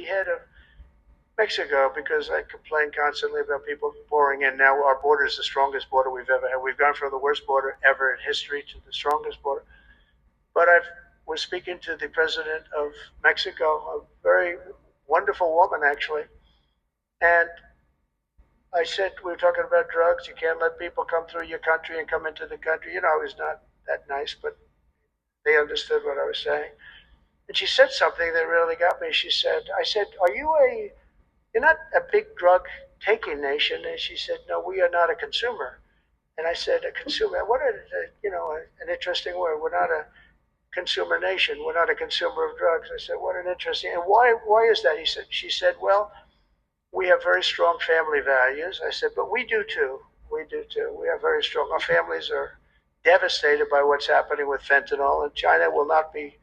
head of Mexico because I complain constantly about people pouring in. Now our border is the strongest border we've ever had. We've gone from the worst border ever in history to the strongest border. But I was speaking to the president of Mexico, a very wonderful woman actually, and I said we were talking about drugs. You can't let people come through your country and come into the country. You know, I was not that nice, but they understood what I was saying. And she said something that really got me. I said, "Are you a you're not a big drug taking nation?" And she said, "No, we are not a consumer." And I said, "A consumer? What a an interesting word. We're not a consumer nation. We're not a consumer of drugs." I said, "What an interesting and why is that?" She said, "Well, we have very strong family values." I said, "But we do too. We do too. We have very strong. Our families are devastated by what's happening with fentanyl, and China will not be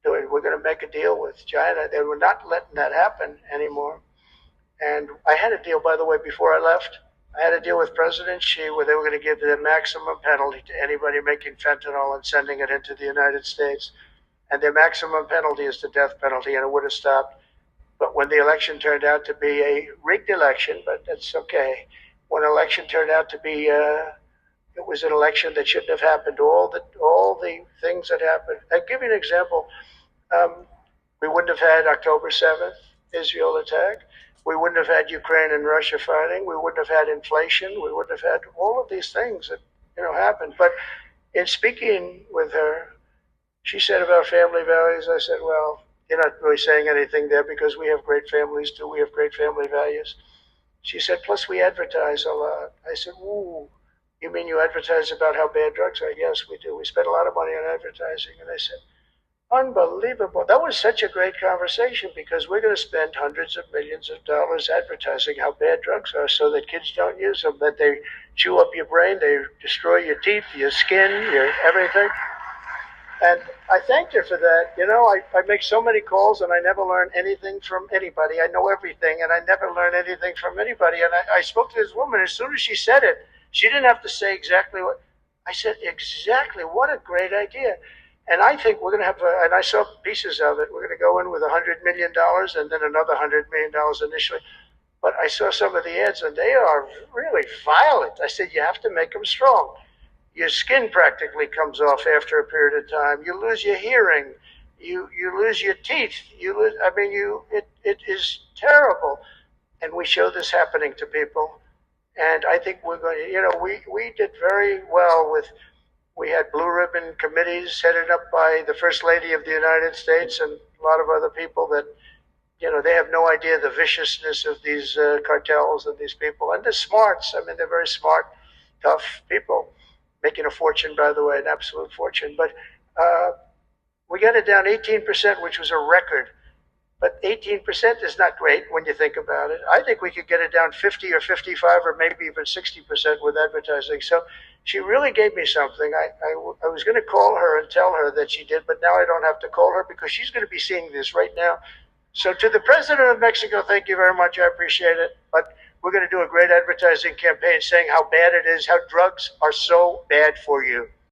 doing. We're going to make a deal with China. They were not letting that happen anymore." And I had a deal, by the way, before I left. I had a deal with President Xi where they were going to give the maximum penalty to anybody making fentanyl and sending it into the United States. And their maximum penalty is the death penalty, and it would have stopped. But when the election turned out to be a rigged election, but that's okay. When an election turned out to be, it was an election that shouldn't have happened. All the things that happened. I'll give you an example. We wouldn't have had October 7th, Israel attack. We wouldn't have had Ukraine and Russia fighting. We wouldn't have had inflation. We wouldn't have had all of these things that happened. But in speaking with her, she said about family values. I said, "Well, you're not really saying anything there because we have great families too. We have great family values." She said, "Plus we advertise a lot." I said, "Ooh, you mean you advertise about how bad drugs are?" "Yes, we do. We spend a lot of money on advertising." And I said, "Unbelievable." That was such a great conversation because we're going to spend hundreds of millions of dollars advertising how bad drugs are so that kids don't use them, that they chew up your brain, they destroy your teeth, your skin, your everything. And I thanked her for that. I make so many calls and I never learn anything from anybody. I know everything and I never learn anything from anybody. And I spoke to this woman. As soon as she said it, she didn't have to say exactly what I said. Exactly. What a great idea. And I think we're going to have, and I saw pieces of it, we're going to go in with $100 million and then another $100 million initially. But I saw some of the ads and they are really violent. I said, you have to make them strong. Your skin practically comes off after a period of time. You lose your hearing. You lose your teeth. It is terrible. And we show this happening to people. And I think we're going to, we did very well we had blue ribbon committees headed up by the First Lady of the United States and a lot of other people that, they have no idea the viciousness of these cartels and these people. And they're smarts. I mean, they're very smart, tough people. Making a fortune, by the way, an absolute fortune. But we got it down 18%, which was a record. But 18% is not great when you think about it. I think we could get it down 50 or 55 or maybe even 60% with advertising. So she really gave me something. I was going to call her and tell her that she did, but now I don't have to call her because she's going to be seeing this right now. So to the president of Mexico, thank you very much. I appreciate it. But we're going to do a great advertising campaign saying how bad it is, how drugs are so bad for you.